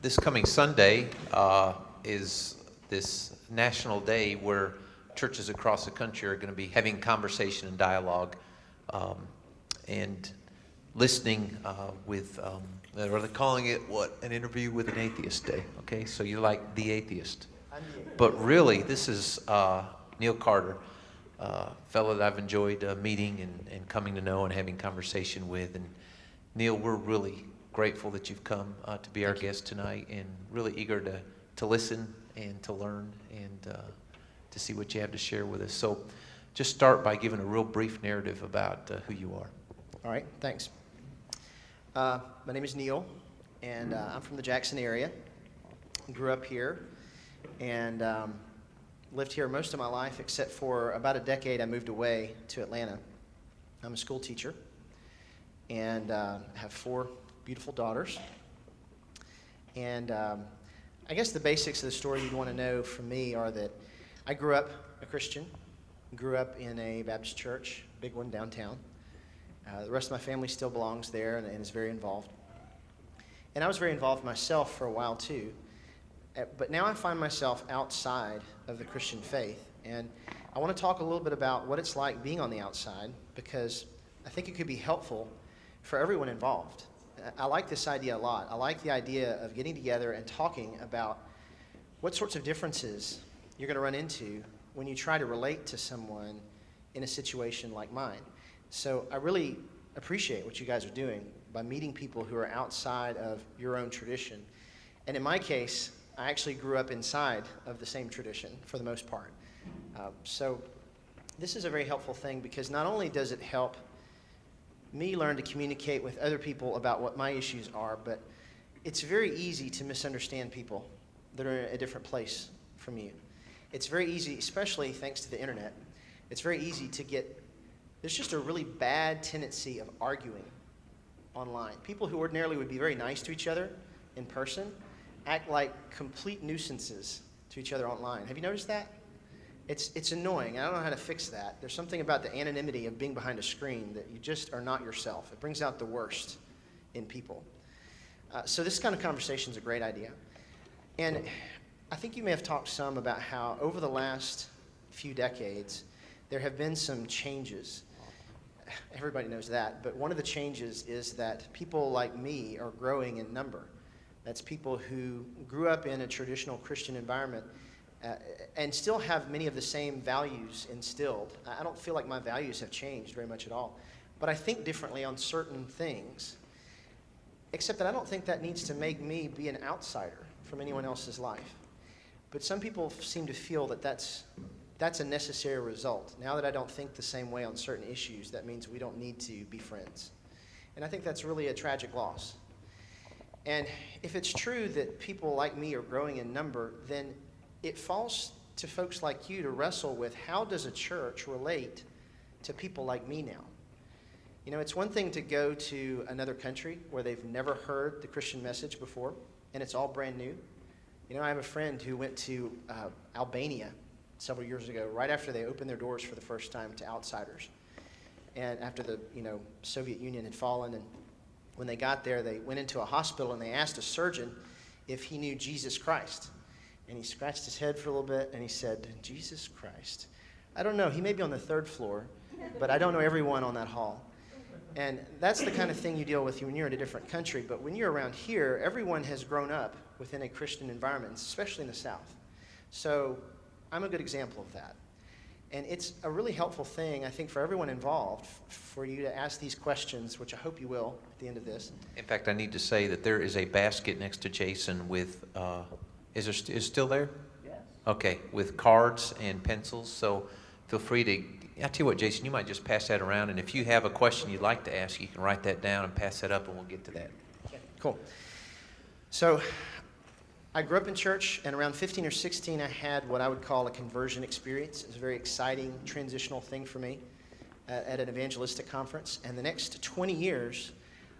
This coming Sunday is this national day where churches across the country are going to be having conversation and dialogue and listening with, or they're calling it, what, an interview with an atheist day. Okay, so you're like the atheist. But really, this is Neil Carter, fellow that I've enjoyed meeting and coming to know and having conversation with. And Neil, we're really grateful that you've come to be our guest tonight, and really eager to listen and to learn and to see what you have to share with us. So just start by giving a real brief narrative about who you are. All right, thanks. My name is Neil, and I'm from the Jackson area. Grew up here and lived here most of my life, except for about a decade I moved away to Atlanta. I'm a school teacher and have 4 beautiful daughters. And I guess the basics of the story you'd want to know from me are that I grew up a Christian, grew up in a Baptist church, big one downtown. The rest of my family still belongs there and is very involved. And I was very involved myself for a while too. But now I find myself outside of the Christian faith. And I want to talk a little bit about what it's like being on the outside, because I think it could be helpful for everyone involved. I like this idea a lot. I like the idea of getting together and talking about what sorts of differences you're going to run into when you try to relate to someone in a situation like mine. So I really appreciate what you guys are doing by meeting people who are outside of your own tradition. And in my case, I actually grew up inside of the same tradition for the most part. So this is a very helpful thing, because not only does it help me learn to communicate with other people about what my issues are, but it's very easy to misunderstand people that are in a different place from you. It's very easy, especially thanks to the internet, it's very easy to there's just a really bad tendency of arguing online. People who ordinarily would be very nice to each other in person act like complete nuisances to each other online. Have you noticed that? It's annoying. I don't know how to fix that. There's something about the anonymity of being behind a screen that you just are not yourself. It brings out the worst in people. So this kind of conversation is a great idea. And I think you may have talked some about how over the last few decades, there have been some changes. Everybody knows that. But one of the changes is that people like me are growing in number. That's people who grew up in a traditional Christian environment and still have many of the same values instilled. I don't feel like my values have changed very much at all, but I think differently on certain things, except that I don't think that needs to make me be an outsider from anyone else's life. But some people seem to feel that that's a necessary result. Now that I don't think the same way on certain issues, that means we don't need to be friends. And I think that's really a tragic loss. And if it's true that people like me are growing in number, then it falls to folks like you to wrestle with, how does a church relate to people like me now? You know, it's one thing to go to another country where they've never heard the Christian message before, and it's all brand new. You know, I have a friend who went to Albania several years ago, right after they opened their doors for the first time to outsiders. And after the, Soviet Union had fallen, and when they got there, they went into a hospital and they asked a surgeon if he knew Jesus Christ. And he scratched his head for a little bit and he said, Jesus Christ. I don't know, he may be on the 3rd floor, but I don't know everyone on that hall. And that's the kind of thing you deal with when you're in a different country. But when you're around here, everyone has grown up within a Christian environment, especially in the South. So I'm a good example of that. And it's a really helpful thing, I think, for everyone involved, for you to ask these questions, which I hope you will at the end of this. In fact, I need to say that there is a basket next to Jason with, is it still there? Yes. Okay, with cards and pencils. So feel free to, I tell you what, Jason, you might just pass that around. And if you have a question you'd like to ask, you can write that down and pass that up, and we'll get to that. Okay, cool. So I grew up in church, and around 15 or 16, I had what I would call a conversion experience. It was a very exciting, transitional thing for me at an evangelistic conference. And the next 20 years,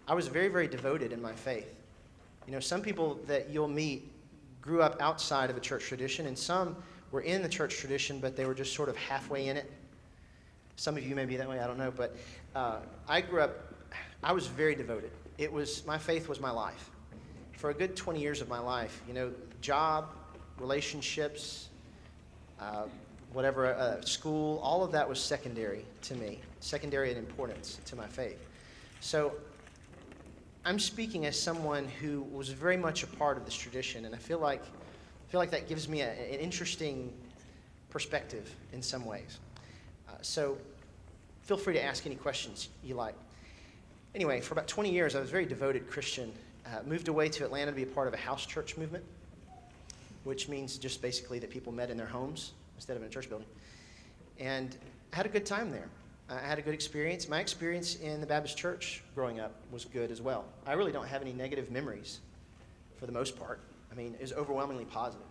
I was very, very devoted in my faith. You know, some people that you'll meet grew up outside of a church tradition, and some were in the church tradition, but they were just sort of halfway in it. Some of you may be that way, I don't know. But I grew up, I was very devoted. My faith was my life. for a good 20 years of my life, job, relationships, school, all of that was secondary to me, secondary in importance to my faith. So I'm speaking as someone who was very much a part of this tradition, and I feel like that gives me an interesting perspective in some ways. So feel free to ask any questions you like. Anyway, for about 20 years, I was a very devoted Christian. Moved away to Atlanta to be a part of a house church movement, which means just basically that people met in their homes instead of in a church building. And I had a good time there. I had a good experience. My experience in the Baptist church growing up was good as well. I really don't have any negative memories for the most part. I mean, it was overwhelmingly positive.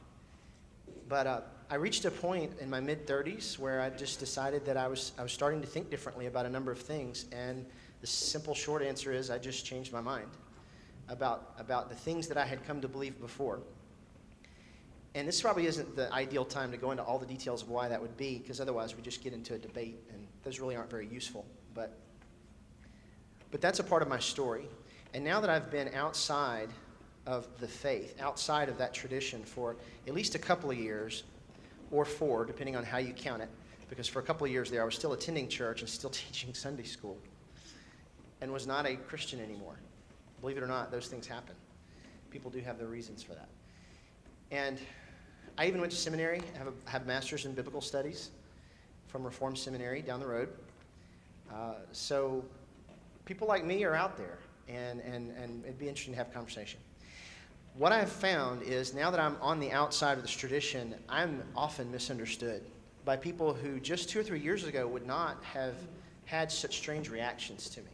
But I reached a point in my mid-30s where I just decided that I was starting to think differently about a number of things. And the simple short answer is I just changed my mind about the things that I had come to believe before. And this probably isn't the ideal time to go into all the details of why that would be, because otherwise we just get into a debate, and those really aren't very useful. But that's a part of my story. And now that I've been outside of the faith, outside of that tradition for at least a couple of years, or 4, depending on how you count it, because for a couple of years there I was still attending church and still teaching Sunday school, and was not a Christian anymore. Believe it or not, those things happen. People do have their reasons for that. And I even went to seminary. I have a master's in biblical studies from Reformed Seminary down the road. So people like me are out there, and it'd be interesting to have a conversation. What I've found is now that I'm on the outside of this tradition, I'm often misunderstood by people who just 2 or 3 years ago would not have had such strange reactions to me.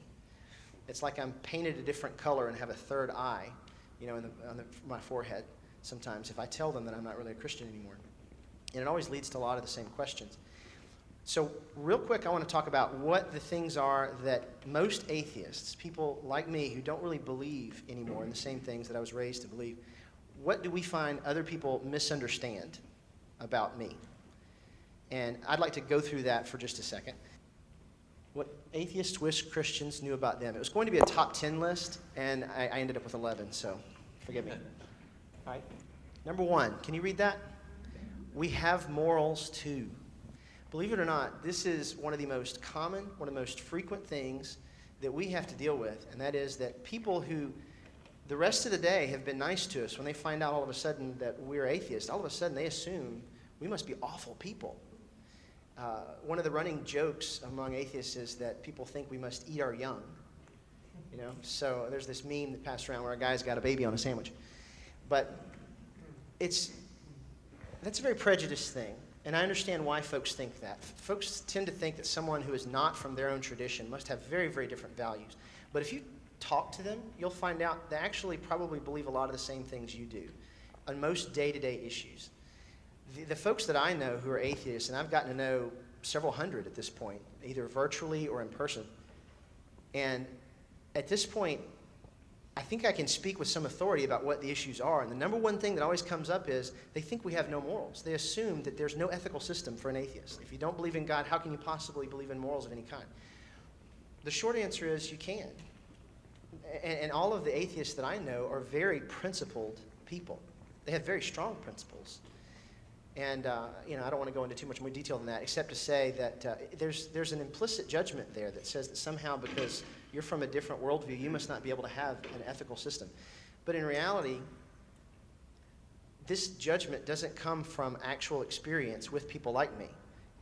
It's like I'm painted a different color and have a third eye, on my forehead sometimes if I tell them that I'm not really a Christian anymore. And it always leads to a lot of the same questions. So real quick, I want to talk about what the things are that most atheists, people like me who don't really believe anymore in the same things that I was raised to believe, what do we find other people misunderstand about me? And I'd like to go through that for just a second. What atheists wish Christians knew about them. It was going to be a top 10 list, and I ended up with 11, so forgive me. All right. Number 1, can you read that? We have morals too. Believe it or not, this is one of the most common, one of the most frequent things that we have to deal with, and that is that people who the rest of the day have been nice to us, when they find out all of a sudden that we're atheists, all of a sudden they assume we must be awful people. One of the running jokes among atheists is that people think we must eat our young. So there's this meme that passed around where a guy's got a baby on a sandwich. But that's a very prejudiced thing, and I understand why folks think that. Folks tend to think that someone who is not from their own tradition must have very, very different values. But if you talk to them, you'll find out they actually probably believe a lot of the same things you do on most day-to-day issues. The folks that I know who are atheists, and I've gotten to know several hundred at this point, either virtually or in person, and at this point, I think I can speak with some authority about what the issues are. And the number one thing that always comes up is they think we have no morals. They assume that there's no ethical system for an atheist. If you don't believe in God, how can you possibly believe in morals of any kind? The short answer is you can. And all of the atheists that I know are very principled people. They have very strong principles. And I don't want to go into too much more detail than that, except to say that there's an implicit judgment there that says that somehow because you're from a different worldview, you must not be able to have an ethical system. But in reality, this judgment doesn't come from actual experience with people like me.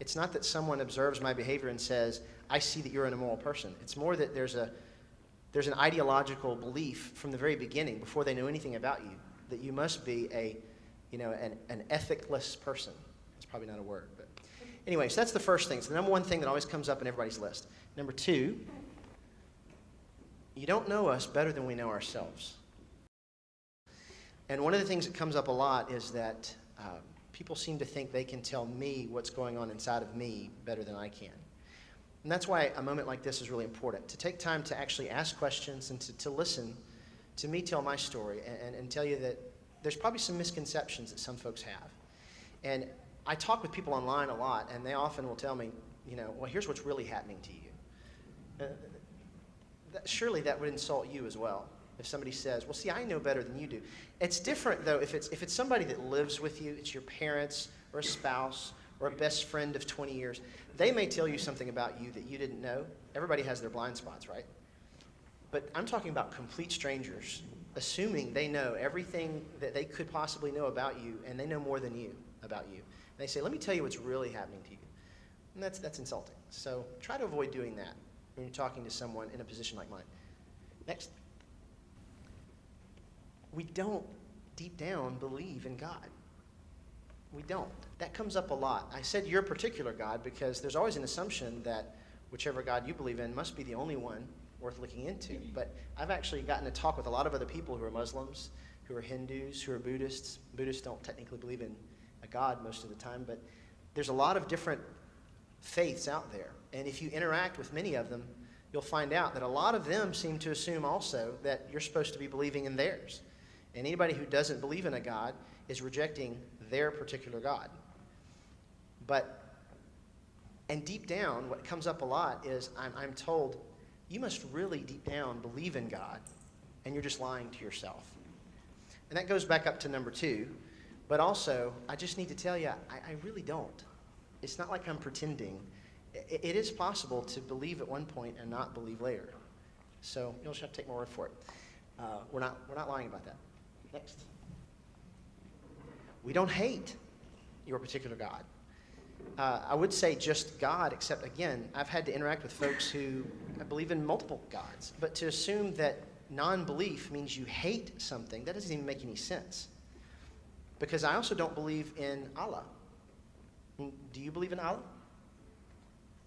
It's not that someone observes my behavior and says, I see that you're an immoral person. It's more that there's an ideological belief from the very beginning, before they know anything about you, that you must be an ethicless person. It's probably not a word, but anyway, so that's the first thing. It's the number one thing that always comes up in everybody's list. Number 2, you don't know us better than we know ourselves. And one of the things that comes up a lot is that people seem to think they can tell me what's going on inside of me better than I can. And that's why a moment like this is really important, to take time to actually ask questions and to listen to me tell my story and tell you that there's probably some misconceptions that some folks have. And I talk with people online a lot, and they often will tell me, well, here's what's really happening to you. Surely that would insult you as well. if somebody says, well, see, I know better than you do. It's different, though, if it's somebody that lives with you, it's your parents or a spouse or a best friend of 20 years. They may tell you something about you that you didn't know. Everybody has their blind spots, right? But I'm talking about complete strangers, assuming they know everything that they could possibly know about you, and they know more than you about you. And they say, let me tell you what's really happening to you. And that's insulting. So try to avoid doing that when you're talking to someone in a position like mine. Next. We don't, deep down, believe in God. We don't. That comes up a lot. I said your particular God because there's always an assumption that whichever God you believe in must be the only one worth looking into. But I've actually gotten to talk with a lot of other people who are Muslims, who are Hindus, who are Buddhists. Buddhists don't technically believe in a God most of the time, but there's a lot of different faiths out there. And if you interact with many of them, you'll find out that a lot of them seem to assume also that you're supposed to be believing in theirs. And anybody who doesn't believe in a God is rejecting their particular God. And deep down, what comes up a lot is I'm told, you must really deep down believe in God, and you're just lying to yourself. And that goes back up to number 2. But also, I just need to tell you, I really don't. It's not like I'm pretending. It is possible to believe at one point and not believe later. So you'll just have to take my word for it. We're not lying about that. Next. We don't hate your particular God. I would say just God, except again, I've had to interact with folks who believe in multiple gods. But to assume that non-belief means you hate something, that doesn't even make any sense. Because I also don't believe in Allah. Do you believe in Allah?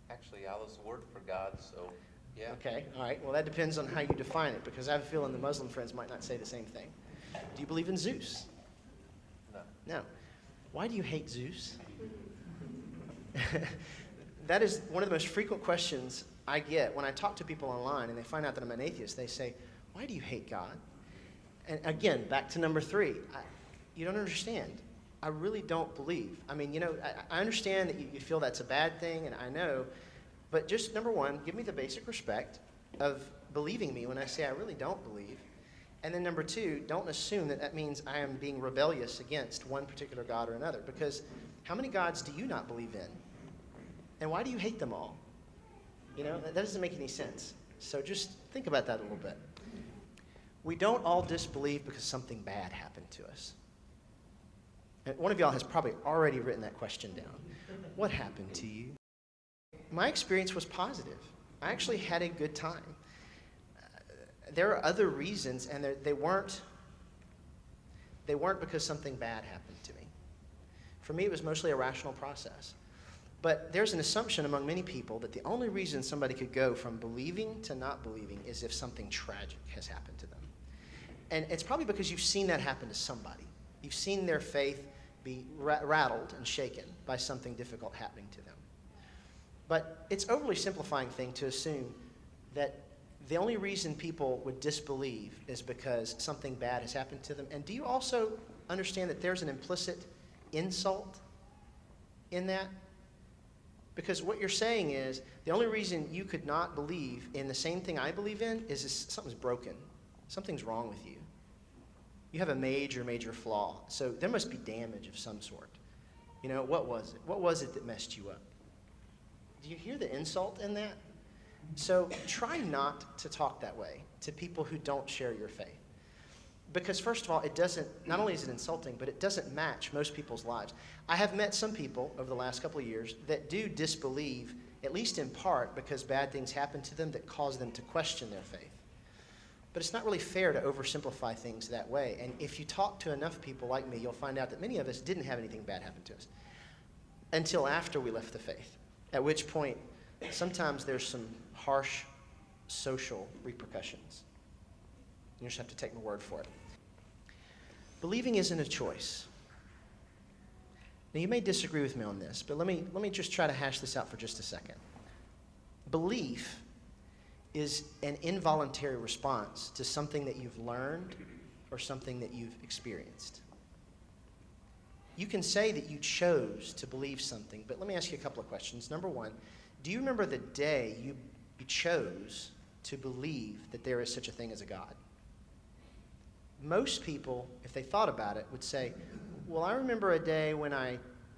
Actually, Allah's the word for God, so yeah. Okay, all right. Well, that depends on how you define it, because I have a feeling the Muslim friends might not say the same thing. Do you believe in Zeus? No. No. Why do you hate Zeus? That is one of the most frequent questions I get when I talk to people online and they find out that I'm an atheist. They say, why do you hate God? And again, back to number 3. You don't understand. I really don't believe. I mean, I understand that you feel that's a bad thing, and I know, but just number 1, give me the basic respect of believing me when I say I really don't believe. And then number 2, don't assume that means I am being rebellious against one particular God or another, because how many gods do you not believe in? And why do you hate them all? That doesn't make any sense. So just think about that a little bit. We don't all disbelieve because something bad happened to us. And one of y'all has probably already written that question down. What happened to you? My experience was positive. I actually had a good time. There are other reasons, and they weren't because something bad happened to me. For me, it was mostly a rational process. But there's an assumption among many people that the only reason somebody could go from believing to not believing is if something tragic has happened to them. And it's probably because you've seen that happen to somebody. You've seen their faith be rattled and shaken by something difficult happening to them. But it's overly simplifying thing to assume that the only reason people would disbelieve is because something bad has happened to them. And do you also understand that there's an implicit insult in that? Because what you're saying is the only reason you could not believe in the same thing I believe in is something's broken. Something's wrong with you. You have a major, major flaw. So there must be damage of some sort. What was it? What was it that messed you up? Do you hear the insult in that? So try not to talk that way to people who don't share your faith. Because first of all, not only is it insulting, but it doesn't match most people's lives. I have met some people over the last couple of years that do disbelieve, at least in part, because bad things happen to them that cause them to question their faith. But it's not really fair to oversimplify things that way. And if you talk to enough people like me, you'll find out that many of us didn't have anything bad happen to us until after we left the faith, at which point sometimes there's some harsh social repercussions. You just have to take my word for it. Believing isn't a choice. Now, you may disagree with me on this, but let me just try to hash this out for just a second. Belief is an involuntary response to something that you've learned or something that you've experienced. You can say that you chose to believe something, but let me ask you a couple of questions. Number 1, do you remember the day you chose to believe that there is such a thing as a God? most people, if they thought about it, would say, well, I remember a day when I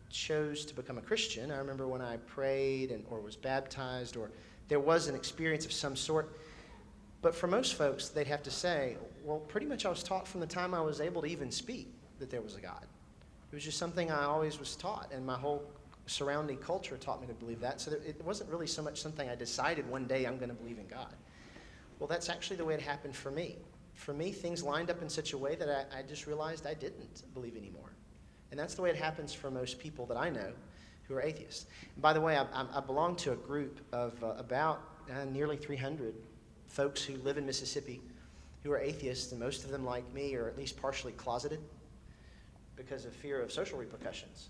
chose to become a Christian. I remember when I prayed or was baptized, or there was an experience of some sort. But for most folks, they'd have to say, well, pretty much I was taught from the time I was able to even speak that there was a God. It was just something I always was taught, and my whole surrounding culture taught me to believe that. So it wasn't really so much something I decided one day I'm going to believe in God. Well, that's actually the way it happened for me. For me, things lined up in such a way that I just realized I didn't believe anymore. And that's the way it happens for most people that I know who are atheists. And by the way, I belong to a group of about nearly 300 folks who live in Mississippi who are atheists, and most of them, like me, are at least partially closeted because of fear of social repercussions.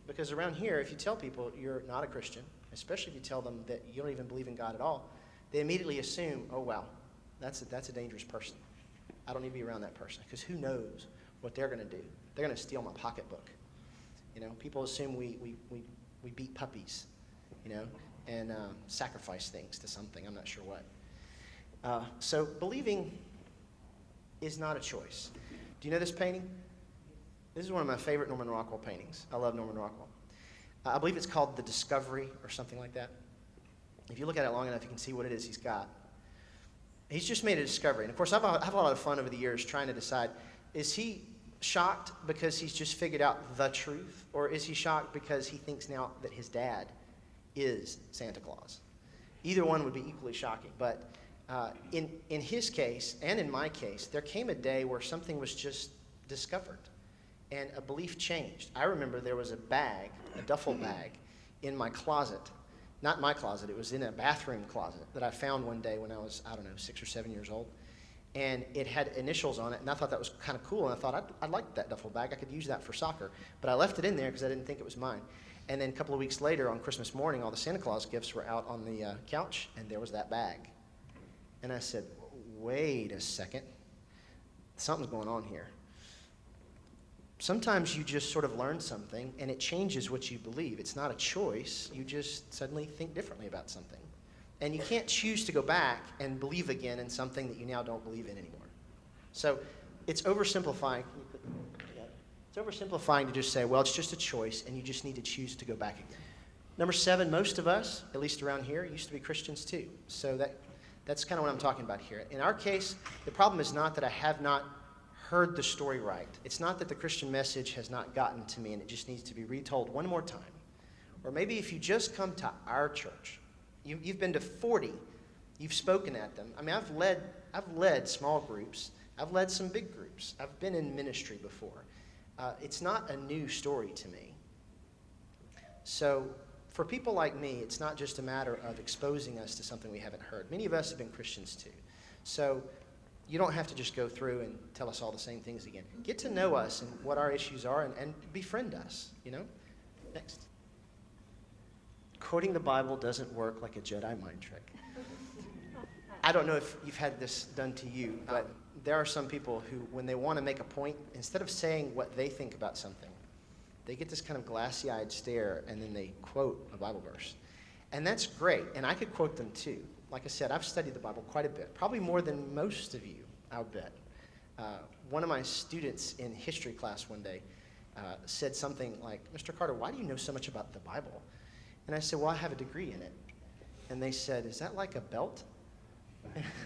Because around here, if you tell people you're not a Christian, especially if you tell them that you don't even believe in God at all, they immediately assume, oh, wow, that's a dangerous person. I don't need to be around that person, because who knows what they're going to do. They're going to steal my pocketbook. You know, people assume we beat puppies, you know, and sacrifice things to something. I'm not sure what. So believing is not a choice. Do you know this painting? This is one of my favorite Norman Rockwell paintings. I love Norman Rockwell. I believe it's called The Discovery or something like that. If you look at it long enough, you can see what it is he's got. He's just made a discovery. And of course, I've had a lot of fun over the years trying to decide, is he shocked because he's just figured out the truth? Or is he shocked because he thinks now that his dad is Santa Claus? Either one would be equally shocking. But in his case, and in my case, there came a day where something was just discovered. And a belief changed. I remember there was a bag, a duffel bag, in my closet. Not my closet, it was in a bathroom closet that I found one day when I was, 6 or 7 years old. And it had initials on it, and I thought that was kind of cool, and I thought, I'd like that duffel bag. I could use that for soccer. But I left it in there because I didn't think it was mine. And then a couple of weeks later, on Christmas morning, all the Santa Claus gifts were out on the couch, and there was that bag. And I said, wait a second. Something's going on here. Sometimes you just sort of learn something, and it changes what you believe. It's not a choice. You just suddenly think differently about something. And you can't choose to go back and believe again in something that you now don't believe in anymore. So it's oversimplifying. It's oversimplifying to just say, well, it's just a choice, and you just need to choose to go back again. Number 7, most of us, at least around here, used to be Christians too. So that's kind of what I'm talking about here. In our case, the problem is not that I have not heard the story right. It's not that the Christian message has not gotten to me and it just needs to be retold one more time. Or maybe if you just come to our church, you've been to 40, you've spoken at them. I mean, I've led small groups. I've led some big groups. I've been in ministry before. It's not a new story to me. So for people like me, it's not just a matter of exposing us to something we haven't heard. Many of us have been Christians too. So you don't have to just go through and tell us all the same things again. Get to know us and what our issues are, and befriend us, you know? Next. Quoting the Bible doesn't work like a Jedi mind trick. I don't know if you've had this done to you, but there are some people who, when they want to make a point, instead of saying what they think about something, they get this kind of glassy-eyed stare, and then they quote a Bible verse. And that's great, and I could quote them too. Like I said, I've studied the Bible quite a bit, probably more than most of you, I'll bet. One of my students in history class one day said something like, Mr. Carter, why do you know so much about the Bible? And I said, well, I have a degree in it. And they said, is that like a belt?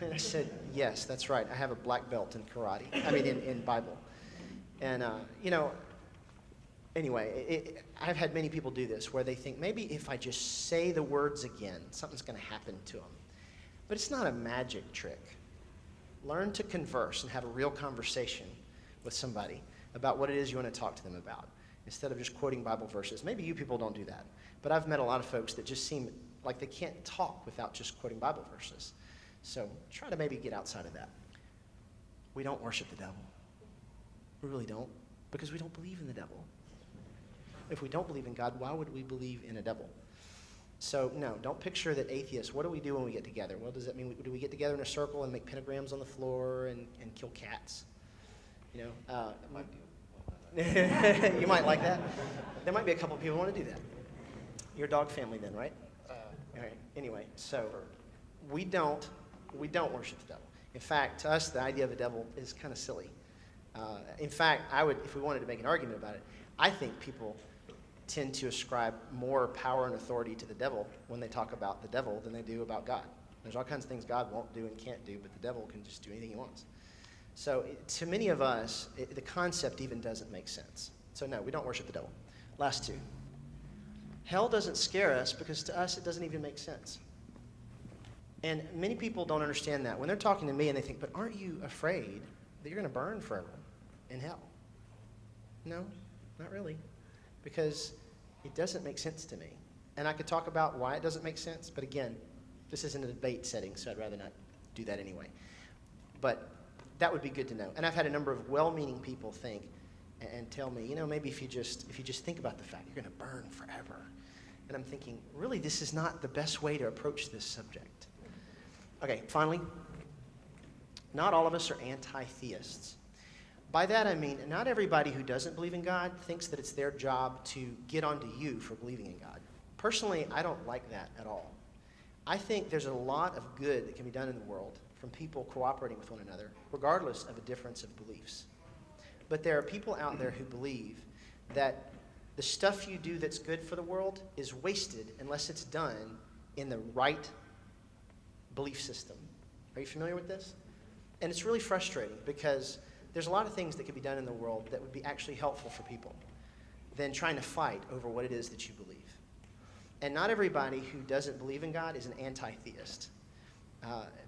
And I said, yes, that's right. I have a black belt in karate, in Bible. And, anyway, I've had many people do this where they think, maybe if I just say the words again, something's going to happen to them. But it's not a magic trick. Learn to converse and have a real conversation with somebody about what it is you want to talk to them about, instead of just quoting Bible verses. Maybe you people don't do that, but I've met a lot of folks that just seem like they can't talk without just quoting Bible verses. So try to maybe get outside of that. We don't worship the devil. We really don't, because we don't believe in the devil. If we don't believe in God, why would we believe in a devil? So, no, don't picture that atheists, what do we do when we get together? Well, does that mean, do we get together in a circle and make pentagrams on the floor and kill cats? You know, you might like that. There might be a couple of people who want to do that. You're a dog family then, right? All right. Anyway, so we don't worship the devil. In fact, to us, the idea of the devil is kind of silly. In fact, if we wanted to make an argument about it, I think people tend to ascribe more power and authority to the devil when they talk about the devil than they do about God. There's all kinds of things God won't do and can't do, but the devil can just do anything he wants. So to many of us, the concept even doesn't make sense. So no, we don't worship the devil. Last two. Hell doesn't scare us because to us it doesn't even make sense. And many people don't understand that. When they're talking to me and they think, but aren't you afraid that you're going to burn forever in hell? No, not really. Because it doesn't make sense to me. And I could talk about why it doesn't make sense, but again, this isn't a debate setting, so I'd rather not do that anyway. But that would be good to know. And I've had a number of well-meaning people think and tell me, maybe if you just think about the fact you're going to burn forever. And I'm thinking, really, this is not the best way to approach this subject. Okay, finally, not all of us are anti-theists. By that I mean, not everybody who doesn't believe in God thinks that it's their job to get onto you for believing in God. Personally, I don't like that at all. I think there's a lot of good that can be done in the world from people cooperating with one another, regardless of a difference of beliefs. But there are people out there who believe that the stuff you do that's good for the world is wasted unless it's done in the right belief system. Are you familiar with this? And it's really frustrating because there's a lot of things that could be done in the world that would be actually helpful for people than trying to fight over what it is that you believe. And not everybody who doesn't believe in God is an anti-theist.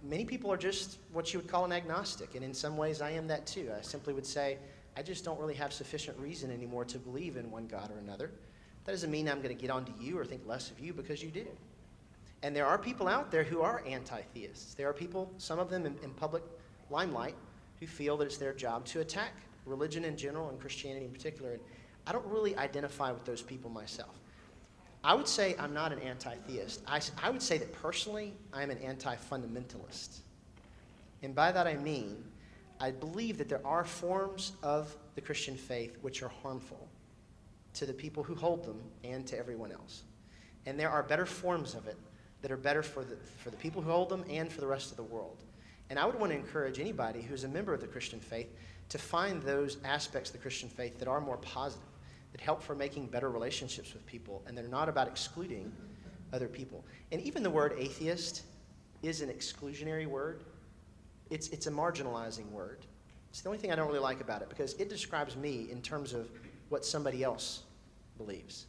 Many people are just what you would call an agnostic, and in some ways I am that too. I simply would say, I just don't really have sufficient reason anymore to believe in one God or another. That doesn't mean I'm going to get onto you or think less of you because you do. And there are people out there who are anti-theists. There are people, some of them in public limelight, who feel that it's their job to attack religion in general and Christianity in particular. And I don't really identify with those people myself. I would say I'm not an anti-theist. I would say that personally, I'm an anti-fundamentalist. And by that I mean, I believe that there are forms of the Christian faith which are harmful to the people who hold them and to everyone else. And there are better forms of it that are better for the people who hold them and for the rest of the world. And I would want to encourage anybody who's a member of the Christian faith to find those aspects of the Christian faith that are more positive, that help for making better relationships with people, and they're not about excluding other people. And even the word atheist is an exclusionary word. It's a marginalizing word. It's the only thing I don't really like about it because it describes me in terms of what somebody else believes.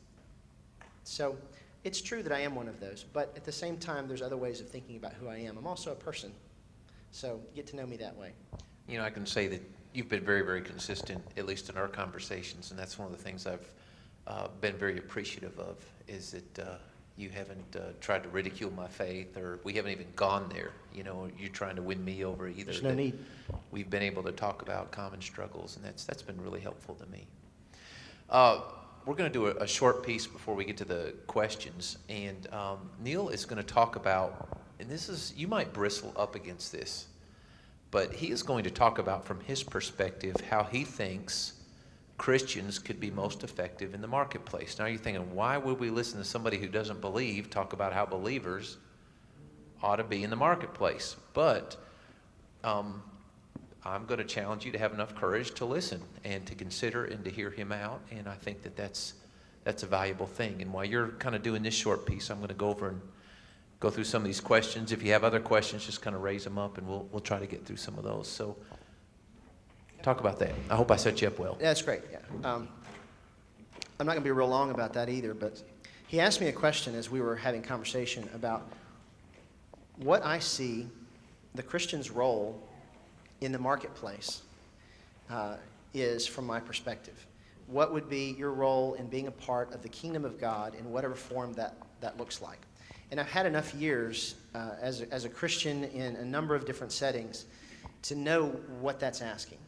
So it's true that I am one of those, but at the same time, there's other ways of thinking about who I am. I'm also a person. So get to know me that way. I can say that you've been very, very consistent, at least in our conversations, and that's one of the things I've been very appreciative of, is that you haven't tried to ridicule my faith, or we haven't even gone there. You're trying to win me over either. There's no need. We've been able to talk about common struggles, and that's been really helpful to me. We're going to do a short piece before we get to the questions, and Neil is going to talk about, and you might bristle up against this, but he is going to talk about from his perspective how he thinks Christians could be most effective in the marketplace. Now you're thinking, why would we listen to somebody who doesn't believe talk about how believers ought to be in the marketplace? But I'm going to challenge you to have enough courage to listen and to consider and to hear him out, and I think that that's a valuable thing. And while you're kind of doing this short piece, I'm going to go over and go through some of these questions. If you have other questions, just kind of raise them up, and we'll try to get through some of those. So talk about that. I hope I set you up well. Yeah, that's great. Yeah. I'm not going to be real long about that either, but he asked me a question as we were having conversation about what I see the Christian's role in the marketplace is from my perspective. What would be your role in being a part of the kingdom of God in whatever form that looks like? And I've had enough years as a Christian in a number of different settings to know what that's asking.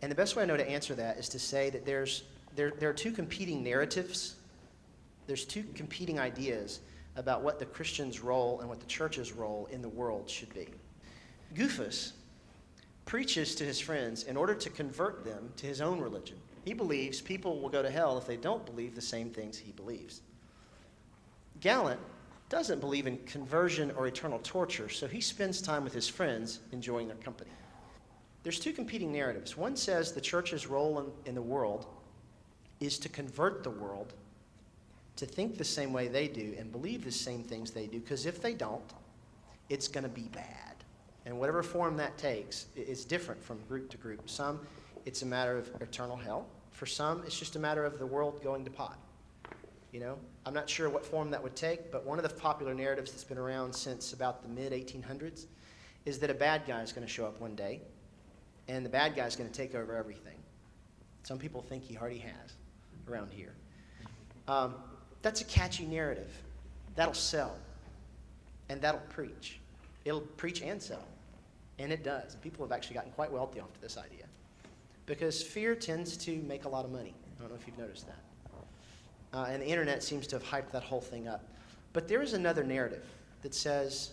And the best way I know to answer that is to say that there are two competing narratives. There's two competing ideas about what the Christian's role and what the church's role in the world should be. Goofus preaches to his friends in order to convert them to his own religion. He believes people will go to hell if they don't believe the same things he believes. Gallant doesn't believe in conversion or eternal torture, so he spends time with his friends enjoying their company. there's two competing narratives. One says the church's role in the world is to convert the world to think the same way they do and believe the same things they do, because if they don't, it's going to be bad. And whatever form that takes is different from group to group. Some, it's a matter of eternal hell. For some, it's just a matter of the world going to pot. You know, I'm not sure what form that would take, but one of the popular narratives that's been around since about the mid-1800s is that a bad guy is going to show up one day, and the bad guy is going to take over everything. Some people think he already has around here. That's a catchy narrative. That'll sell, and that'll preach. It'll preach and sell, and it does. People have actually gotten quite wealthy off of this idea, because fear tends to make a lot of money. I don't know if you've noticed that. And the internet seems to have hyped that whole thing up. But there is another narrative that says,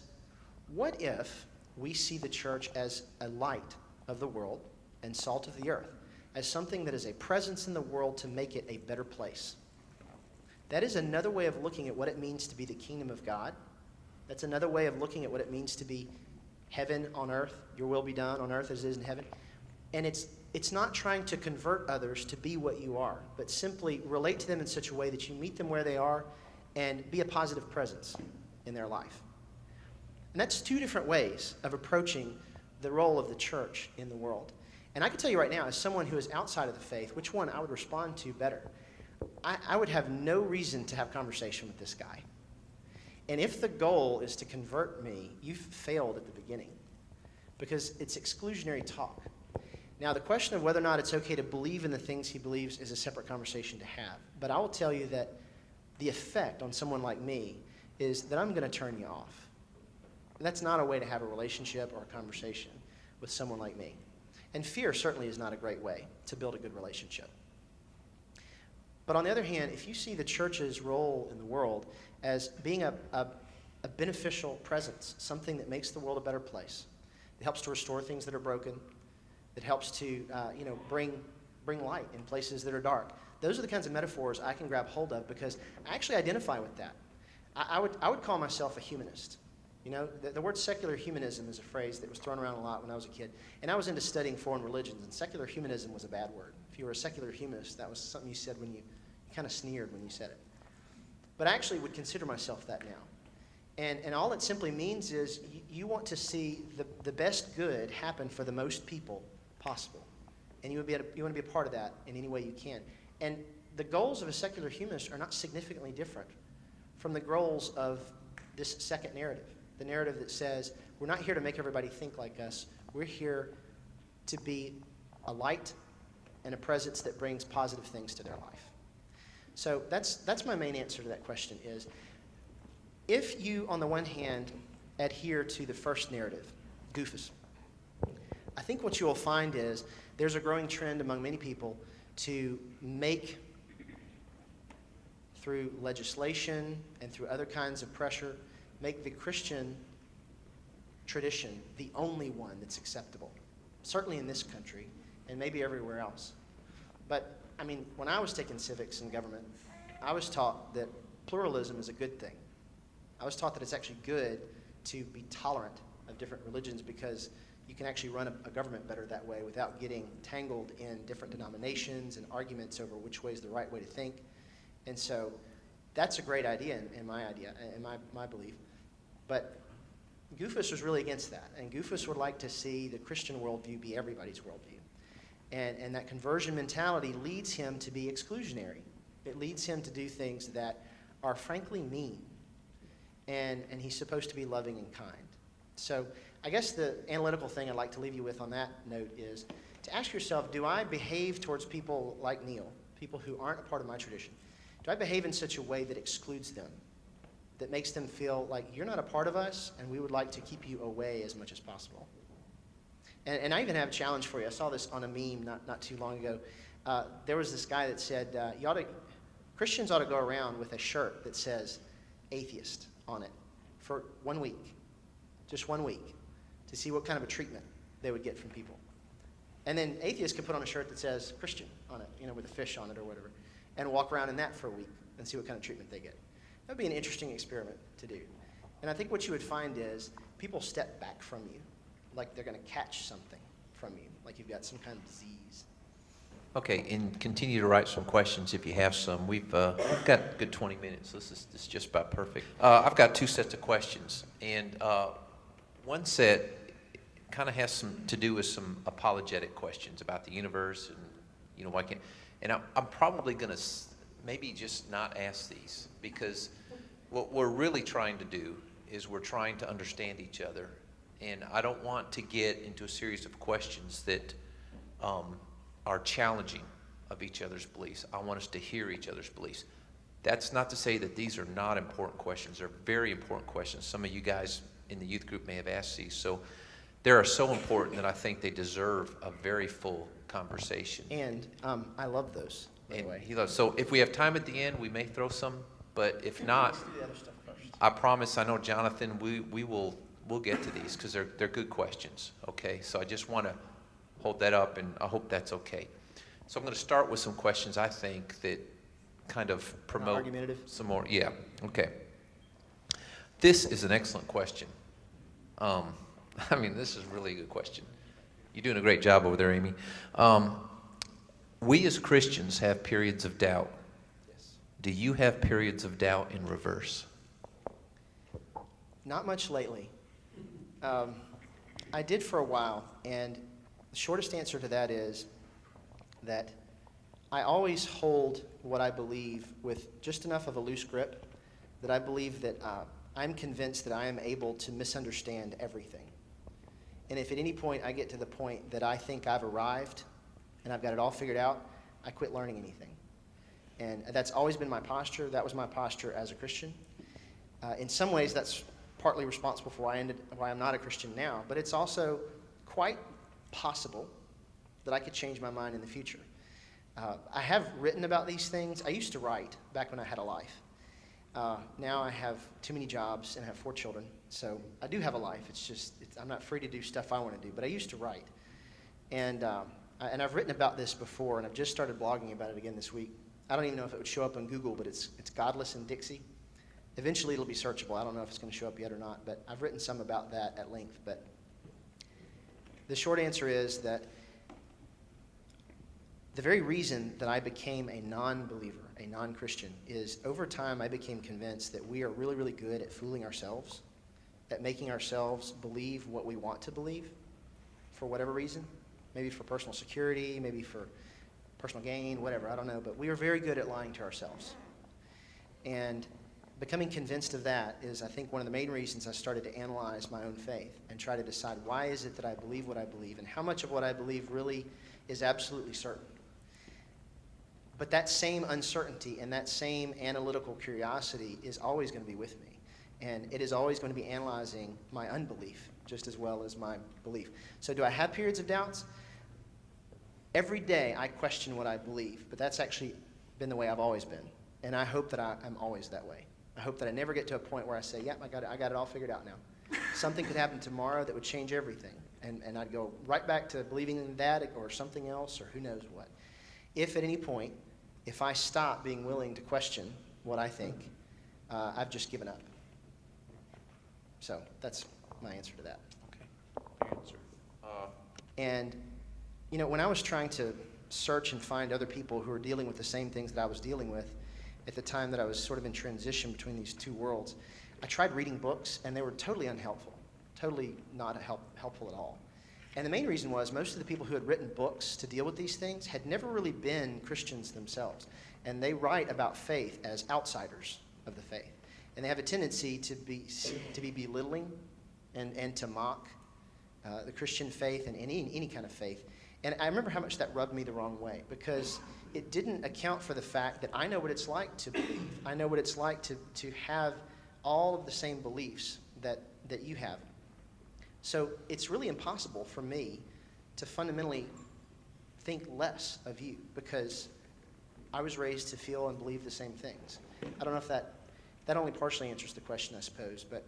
what if we see the church as a light of the world and salt of the earth, as something that is a presence in the world to make it a better place? That is another way of looking at what it means to be the kingdom of God. That's another way of looking at what it means to be heaven on earth, your will be done on earth as it is in heaven. And it's not trying to convert others to be what you are, but simply relate to them in such a way that you meet them where they are and be a positive presence in their life. And that's two different ways of approaching the role of the church in the world. And I can tell you right now, as someone who is outside of the faith, which one I would respond to better. I would have no reason to have conversation with this guy. And if the goal is to convert me, you've failed at the beginning, because it's exclusionary talk. Now, the question of whether or not it's okay to believe in the things he believes is a separate conversation to have. But I will tell you that the effect on someone like me is that I'm going to turn you off. That's not a way to have a relationship or a conversation with someone like me. And fear certainly is not a great way to build a good relationship. But on the other hand, if you see the church's role in the world as being a beneficial presence, something that makes the world a better place, it helps to restore things that are broken, that helps to bring light in places that are dark. Those are the kinds of metaphors I can grab hold of, because I actually identify with that. I would call myself a humanist. You know, the word secular humanism is a phrase that was thrown around a lot when I was a kid. And I was into studying foreign religions, and secular humanism was a bad word. If you were a secular humanist, that was something you said when you kind of sneered when you said it. But I actually would consider myself that now. And all it simply means is you want to see the best good happen for the most people possible. And you want to be a part of that in any way you can. And the goals of a secular humanist are not significantly different from the goals of this second narrative, the narrative that says we're not here to make everybody think like us. We're here to be a light and a presence that brings positive things to their life. So that's my main answer to that question is, if you, on the one hand, adhere to the first narrative, goofus, I think what you will find is there's a growing trend among many people to make, through legislation and through other kinds of pressure, make the Christian tradition the only one that's acceptable, certainly in this country and maybe everywhere else. But I mean, when I was taking civics and government, I was taught that pluralism is a good thing. I was taught that it's actually good to be tolerant of different religions, because you can actually run a government better that way without getting tangled in different denominations and arguments over which way is the right way to think. And so that's a great idea in my belief. But Goofus was really against that. And Goofus would like to see the Christian worldview be everybody's worldview. And that conversion mentality leads him to be exclusionary. It leads him to do things that are frankly mean. And he's supposed to be loving and kind. So I guess the analytical thing I'd like to leave you with on that note is to ask yourself, do I behave towards people like Neil, people who aren't a part of my tradition? Do I behave in such a way that excludes them, that makes them feel like you're not a part of us and we would like to keep you away as much as possible? And I even have a challenge for you. I saw this on a meme not too long ago. There was this guy that said, Christians ought to go around with a shirt that says Atheist on it for 1 week, just 1 week, to see what kind of a treatment they would get from people. And then atheists could put on a shirt that says Christian on it, with a fish on it or whatever, and walk around in that for a week and see what kind of treatment they get. That would be an interesting experiment to do. And I think what you would find is people step back from you, like they're going to catch something from you, like you've got some kind of disease. Okay, and continue to write some questions if you have some. We've got a good 20 minutes. This is just about perfect. I've got two sets of questions, and one set kind of has some to do with some apologetic questions about the universe, and why can't. And I'm probably going to maybe just not ask these, because what we're really trying to do is we're trying to understand each other, and I don't want to get into a series of questions that are challenging of each other's beliefs. I want us to hear each other's beliefs. That's not to say that these are not important questions. They're very important questions. Some of you guys in the youth group may have asked these. So they are so important that I think they deserve a very full conversation. And I love those, by the way. He loves. So if we have time at the end, we may throw some, but if not, Let's do the other stuff first. I promise, I know Jonathan, we'll get to these because they're good questions, okay? So I just want to hold that up, and I hope that's okay. So I'm going to start with some questions I think that kind of promote argumentative? some more. Yeah, okay. This is an excellent question. This is really a good question. You're doing a great job over there, Amy. We as Christians have periods of doubt. Yes. Do you have periods of doubt in reverse? Not much lately. I did for a while, and the shortest answer to that is that I always hold what I believe with just enough of a loose grip that I believe that I'm convinced that I am able to misunderstand everything. And if at any point I get to the point that I think I've arrived and I've got it all figured out, I quit learning anything. And that's always been my posture. That was my posture as a Christian. In some ways, that's partly responsible for why I'm not a Christian now, but it's also quite possible that I could change my mind in the future. I have written about these things. I used to write back when I had a life. Now I have too many jobs and I have 4 children, so I do have a life. It's just I'm not free to do stuff I want to do, but I used to write. And I've written about this before, and I've just started blogging about it again this week. I don't even know if it would show up on Google, but it's Godless in Dixie. Eventually it'll be searchable. I don't know if it's going to show up yet or not, but I've written some about that at length. But the short answer is that the very reason that I became a non-believer, a non-Christian, is over time I became convinced that we are really, really good at fooling ourselves, at making ourselves believe what we want to believe for whatever reason, maybe for personal security, maybe for personal gain, whatever, I don't know, but we are very good at lying to ourselves. And becoming convinced of that is, I think, one of the main reasons I started to analyze my own faith and try to decide why is it that I believe what I believe and how much of what I believe really is absolutely certain. But that same uncertainty and that same analytical curiosity is always going to be with me. And it is always going to be analyzing my unbelief just as well as my belief. So do I have periods of doubts? Every day I question what I believe, but that's actually been the way I've always been. And I hope that I'm always that way. I hope that I never get to a point where I say, yep, I got it all figured out now. Something could happen tomorrow that would change everything. And I'd go right back to believing in that or something else or who knows what. If at any point, if I stop being willing to question what I think, I've just given up. So that's my answer to that. Okay. Your answer. And, when I was trying to search and find other people who were dealing with the same things that I was dealing with at the time that I was sort of in transition between these two worlds, I tried reading books, and they were totally unhelpful, totally not helpful at all. And the main reason was most of the people who had written books to deal with these things had never really been Christians themselves. And they write about faith as outsiders of the faith. And they have a tendency to be belittling and to mock the Christian faith and any kind of faith. And I remember how much that rubbed me the wrong way, because it didn't account for the fact that I know what it's like to believe. I know what it's like to have all of the same beliefs that you have. So it's really impossible for me to fundamentally think less of you, because I was raised to feel and believe the same things. I don't know if that only partially answers the question, I suppose, but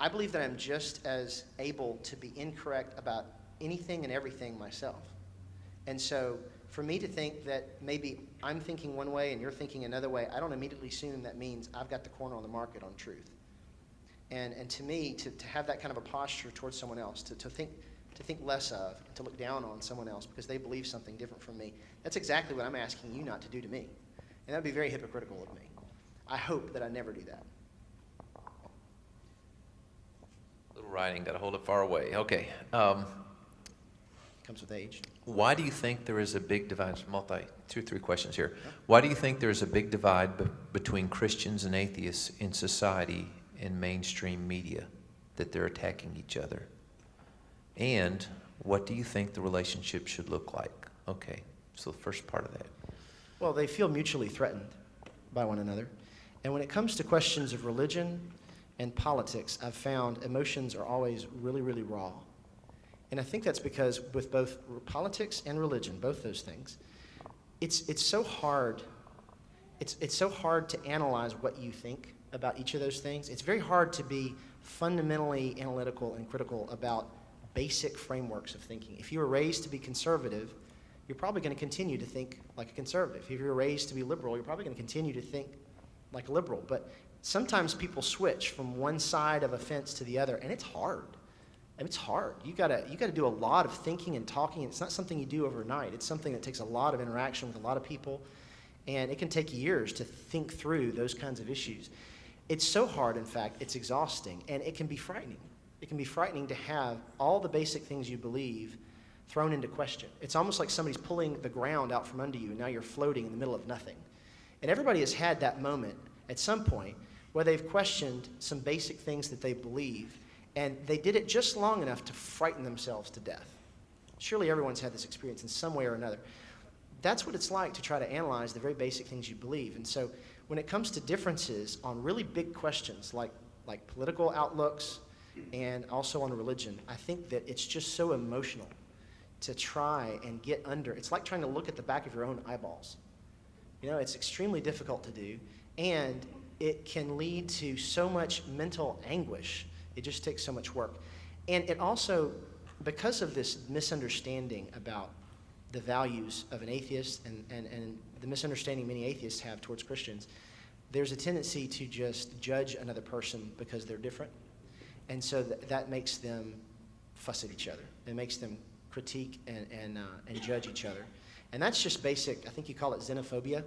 I believe that I'm just as able to be incorrect about anything and everything myself. And so for me to think that maybe I'm thinking one way and you're thinking another way, I don't immediately assume that means I've got the corner on the market on truth. And to me, to have that kind of a posture towards someone else, to think to think less of, to look down on someone else because they believe something different from me. That's exactly what I'm asking you not to do to me. And that would be very hypocritical of me. I hope that I never do that. Little writing, got to hold it far away. Okay. Comes with age. Why do you think there is a big divide? Two or three questions here. Why do you think there is a big divide between Christians and atheists in society and mainstream media, that they're attacking each other? And what do you think the relationship should look like? Okay, so the first part of that. Well, they feel mutually threatened by one another. And when it comes to questions of religion and politics, I've found emotions are always really, really raw. And I think that's because with both politics and religion, both those things, it's so hard. It's so hard to analyze what you think about each of those things. It's very hard to be fundamentally analytical and critical about basic frameworks of thinking. If you were raised to be conservative, you're probably going to continue to think like a conservative. If you were raised to be liberal, you're probably going to continue to think like a liberal. But sometimes people switch from one side of a fence to the other, and it's hard. And it's hard. You gotta do a lot of thinking and talking. It's not something you do overnight. It's something that takes a lot of interaction with a lot of people, and it can take years to think through those kinds of issues. It's so hard, in fact, it's exhausting, and it can be frightening. It can be frightening to have all the basic things you believe thrown into question. It's almost like somebody's pulling the ground out from under you, and now you're floating in the middle of nothing. And everybody has had that moment at some point where they've questioned some basic things that they believe, and they did it just long enough to frighten themselves to death. Surely everyone's had this experience in some way or another. That's what it's like to try to analyze the very basic things you believe. And so when it comes to differences on really big questions like political outlooks and also on religion, I think that it's just so emotional to try and get under. It's like trying to look at the back of your own eyeballs. You know, it's extremely difficult to do, and it can lead to so much mental anguish. It just takes so much work. And it also, because of this misunderstanding about the values of an atheist and the misunderstanding many atheists have towards Christians, there's a tendency to just judge another person because they're different. And so that makes them fuss at each other. It makes them critique and judge each other. And that's just basic, I think you call it xenophobia,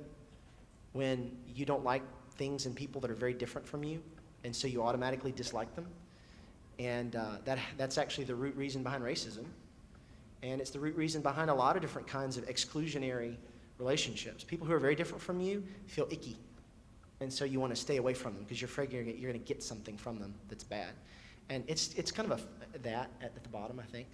when you don't like things and people that are very different from you, and so you automatically dislike them. And that's actually the root reason behind racism. And it's the root reason behind a lot of different kinds of exclusionary relationships. People who are very different from you feel icky. And so you want to stay away from them because you're afraid you're going to get something from them that's bad. And it's kind of that at the bottom, I think.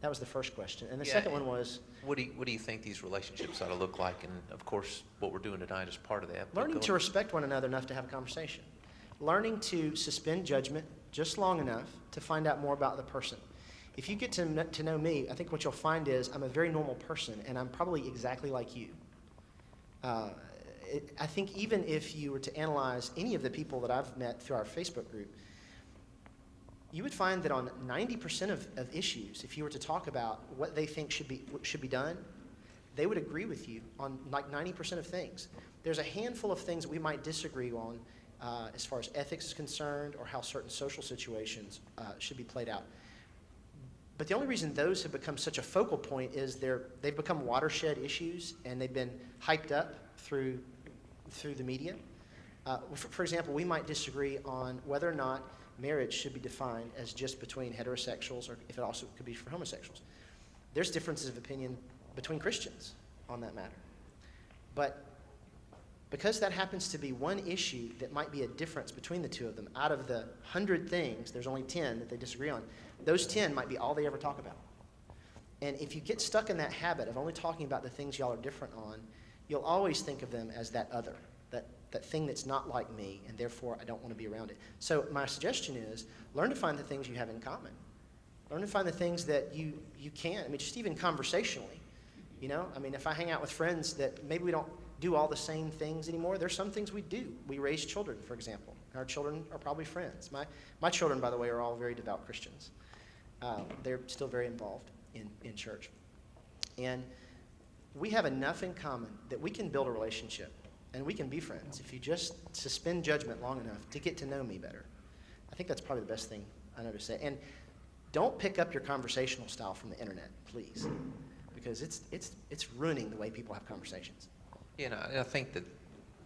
That was the first question. And the second one was... What do you think these relationships ought to look like? And, of course, what we're doing tonight is part of that. Learning to respect one another enough to have a conversation. Learning to suspend judgment just long enough to find out more about the person. If you get to know me, I think what you'll find is I'm a very normal person, and I'm probably exactly like you. I think even if you were to analyze any of the people that I've met through our Facebook group, you would find that on 90% of issues, if you were to talk about what they think should be done, they would agree with you on like 90% of things. There's a handful of things that we might disagree on as far as ethics is concerned or how certain social situations should be played out. But the only reason those have become such a focal point is they've become watershed issues, and they've been hyped up through the media. For example, we might disagree on whether or not marriage should be defined as just between heterosexuals or if it also could be for homosexuals. There's differences of opinion between Christians on that matter. But because that happens to be one issue that might be a difference between the two of them, out of the 100 things, there's only 10 that they disagree on. Those 10 might be all they ever talk about. And if you get stuck in that habit of only talking about the things y'all are different on, you'll always think of them as that other, that thing that's not like me, and therefore I don't want to be around it. So my suggestion is learn to find the things you have in common. Learn to find the things that you can. I mean, just even conversationally. You know, I mean, if I hang out with friends that maybe we don't do all the same things anymore, there's some things we do. We raise children, for example. Our children are probably friends. My children, by the way, are all very devout Christians. They're still very involved in church. And we have enough in common that we can build a relationship and we can be friends if you just suspend judgment long enough to get to know me better. I think that's probably the best thing I know to say. And don't pick up your conversational style from the internet, please, because it's ruining the way people have conversations. You know, and I think that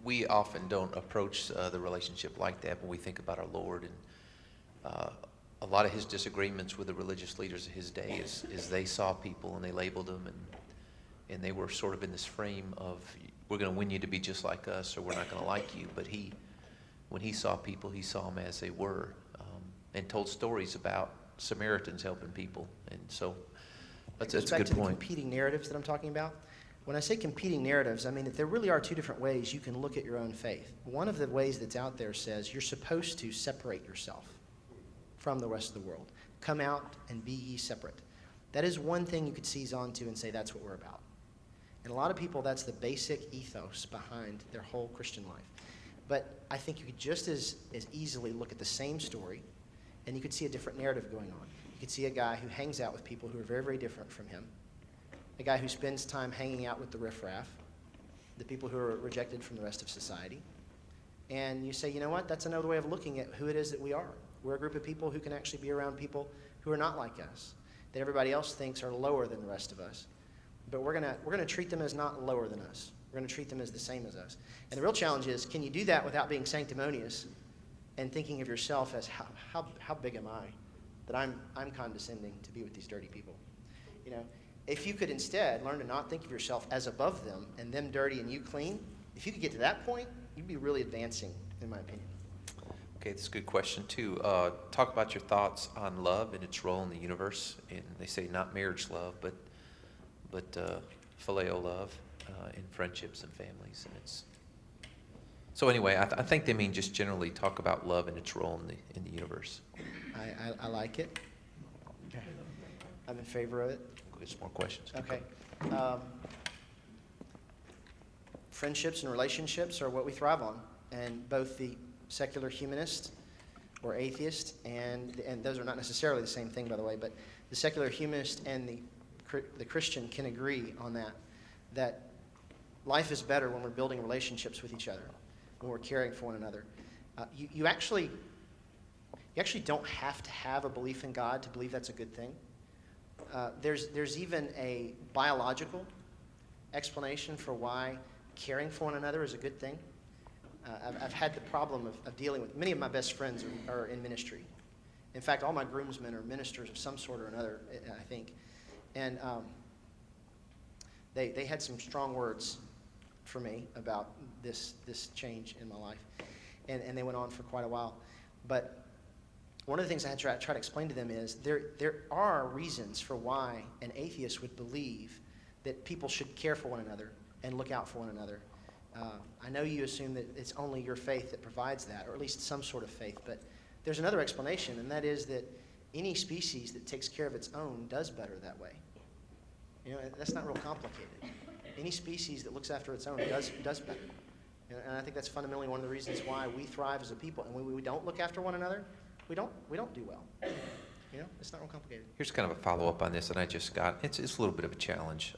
we often don't approach the relationship like that when we think about our Lord. And a lot of his disagreements with the religious leaders of his day is they saw people and they labeled them, and they were sort of in this frame of, we're going to win you to be just like us, or we're not going to like you. But when he saw people, he saw them as they were, and told stories about Samaritans helping people. And so that's a good point. Back to the competing narratives that I'm talking about. When I say competing narratives, I mean that there really are two different ways you can look at your own faith. One of the ways that's out there says you're supposed to separate yourself from the rest of the world. Come out and be ye separate. That is one thing you could seize onto and say that's what we're about. And a lot of people, that's the basic ethos behind their whole Christian life. But I think you could just as easily look at the same story, and you could see a different narrative going on. You could see a guy who hangs out with people who are very, very different from him, a guy who spends time hanging out with the riffraff, the people who are rejected from the rest of society. And you say, you know what, that's another way of looking at who it is that we are. We're a group of people who can actually be around people who are not like us, that everybody else thinks are lower than the rest of us. But we're gonna treat them as not lower than us. We're gonna treat them as the same as us. And the real challenge is, can you do that without being sanctimonious and thinking of yourself as how big am I that I'm condescending to be with these dirty people? You know, if you could instead learn to not think of yourself as above them and them dirty and you clean, if you could get to that point, you'd be really advancing, in my opinion. Okay, that's a good question too. Talk about your thoughts on love and its role in the universe. And they say not marriage love, but phileo love in friendships and families. And it's so anyway. I think they mean just generally talk about love and its role in the universe. I like it. I'm in favor of it. Get some more questions. Okay. Friendships and relationships are what we thrive on, and both the secular humanist or atheist, and those are not necessarily the same thing, by the way, but the secular humanist and the Christian can agree on that life is better when we're building relationships with each other, when we're caring for one another. You actually don't have to have a belief in God to believe that's a good thing. There's even a biological explanation for why caring for one another is a good thing. I've had the problem of dealing with, many of my best friends are in ministry. In fact, all my groomsmen are ministers of some sort or another, I think. And they had some strong words for me about this change in my life. And they went on for quite a while. But one of the things I had to try to explain to them is there are reasons for why an atheist would believe that people should care for one another and look out for one another. I know you assume that it's only your faith that provides that, or at least some sort of faith, but there's another explanation, and that is that any species that takes care of its own does better that way. You know, that's not real complicated. Any species that looks after its own does better. And I think that's fundamentally one of the reasons why we thrive as a people. And when we don't look after one another, we don't do well. You know, it's not real complicated. Here's kind of a follow-up on this that I just got. It's a little bit of a challenge.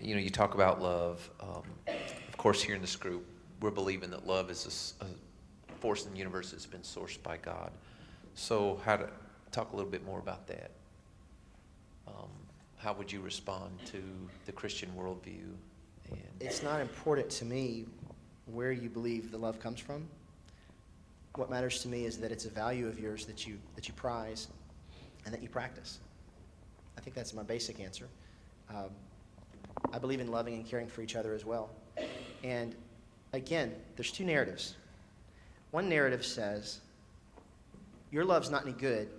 You know, you talk about love. Of course, here in this group, we're believing that love is a force in the universe that's been sourced by God. So talk a little bit more about that. How would you respond to the Christian worldview? It's not important to me where you believe the love comes from. What matters to me is that it's a value of yours that you prize and that you practice. I think that's my basic answer. I believe in loving and caring for each other as well. And again, there's two narratives. One narrative says, your love's not any good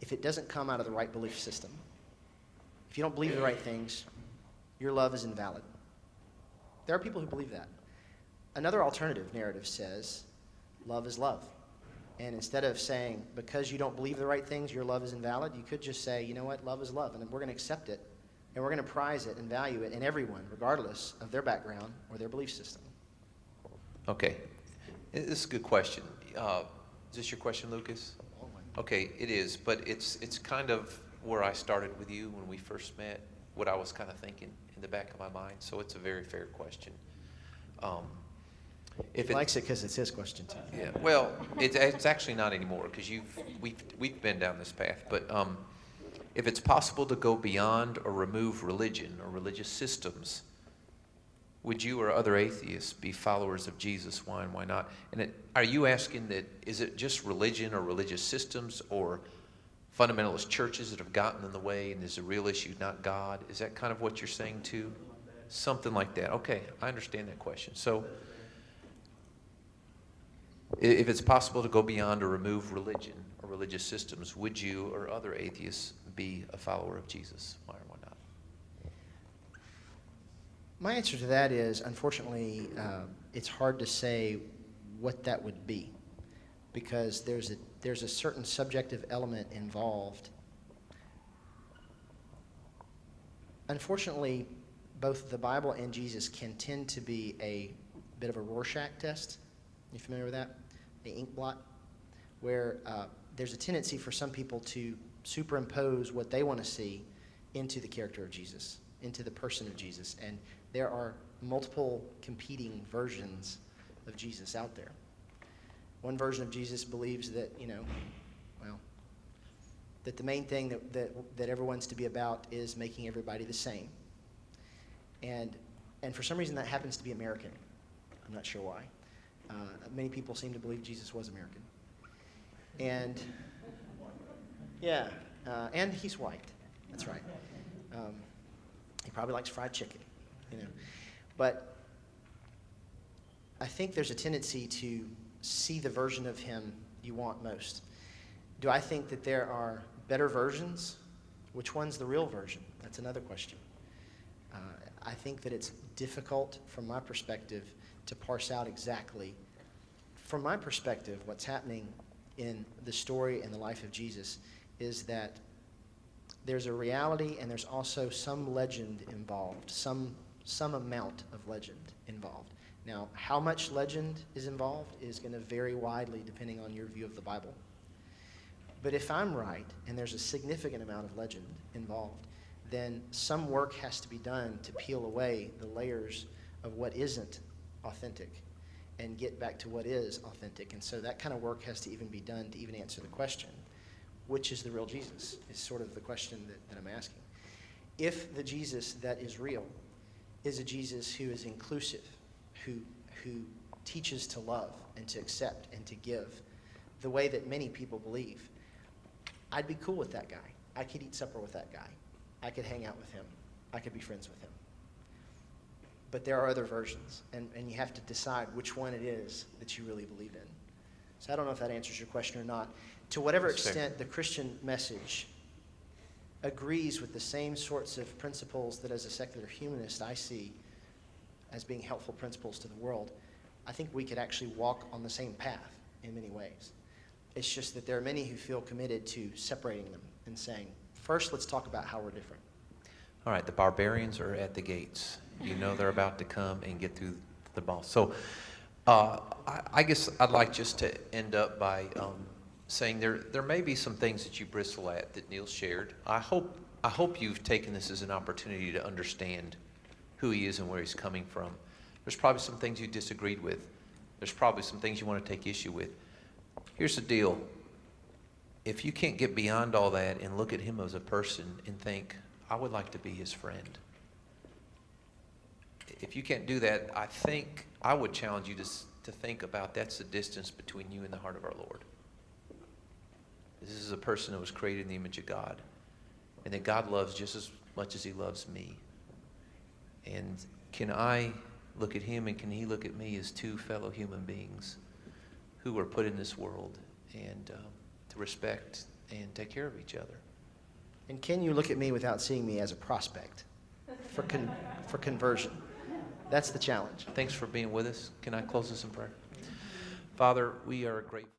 if it doesn't come out of the right belief system. If you don't believe the right things, your love is invalid. There are people who believe that. Another alternative narrative says, love is love. And instead of saying, because you don't believe the right things, your love is invalid, you could just say, you know what, love is love, and we're going to accept it, and we're going to prize it and value it in everyone, regardless of their background or their belief system. Okay. This is a good question. Is this your question, Lucas? Okay, it is, but it's kind of where I started with you when we first met, what I was kind of thinking in the back of my mind, so it's a very fair question. If He it, likes it because it's his question, too. yeah, well, it's actually not anymore because we've been down this path. But if it's possible to go beyond or remove religion or religious systems, would you or other atheists be followers of Jesus? Why and why not? And are you asking that, is it just religion or religious systems or fundamentalist churches that have gotten in the way and is the real issue not God? Is that kind of what you're saying too? Something like that. Okay, I understand that question. So if it's possible to go beyond or remove religion or religious systems, would you or other atheists be a follower of Jesus? Why or why not? My answer to that is, unfortunately, it's hard to say what that would be, because there's a certain subjective element involved. Unfortunately, both the Bible and Jesus can tend to be a bit of a Rorschach test. You familiar with that? The ink blot, where there's a tendency for some people to superimpose what they want to see into the character of Jesus, into the person of Jesus. And there are multiple competing versions of Jesus out there. One version of Jesus believes that, that the main thing that everyone's to be about is making everybody the same. And for some reason that happens to be American. I'm not sure why. Many people seem to believe Jesus was American. And, yeah, and he's white. That's right. He probably likes fried chicken, But I think there's a tendency to see the version of him you want most. Do I think that there are better versions? Which one's the real version? That's another question. I think that it's difficult from my perspective to parse out exactly, from my perspective, what's happening in the story and the life of Jesus is that there's a reality and there's also some legend involved, some amount of legend involved. Now, how much legend is involved is going to vary widely depending on your view of the Bible. But if I'm right, and there's a significant amount of legend involved, then some work has to be done to peel away the layers of what isn't authentic and get back to what is authentic. And so that kind of work has to even be done to even answer the question, which is the real Jesus, is sort of the question that I'm asking. If the Jesus that is real is a Jesus who is inclusive, who teaches to love and to accept and to give the way that many people believe, I'd be cool with that guy. I could eat supper with that guy. I could hang out with him. I could be friends with him. But there are other versions, and you have to decide which one it is that you really believe in. So I don't know if that answers your question or not. To whatever extent the Christian message agrees with the same sorts of principles that as a secular humanist I see as being helpful principles to the world, I think we could actually walk on the same path in many ways. It's just that there are many who feel committed to separating them and saying, first, let's talk about how we're different. All right, the barbarians are at the gates. They're about to come and get through the ball. So I guess I'd like just to end up by saying there may be some things that you bristle at that Neil shared. I hope you've taken this as an opportunity to understand who he is and where he's coming from. There's probably some things you disagreed with. There's probably some things you want to take issue with. Here's the deal. If you can't get beyond all that and look at him as a person and think, I would like to be his friend. If you can't do that, I think I would challenge you to think about that's the distance between you and the heart of our Lord. This is a person that was created in the image of God, and that God loves just as much as he loves me. And can I look at him and can he look at me as two fellow human beings who were put in this world and to respect and take care of each other? And can you look at me without seeing me as a prospect for conversion? That's the challenge. Thanks for being with us. Can I close this in prayer? Father, we are grateful.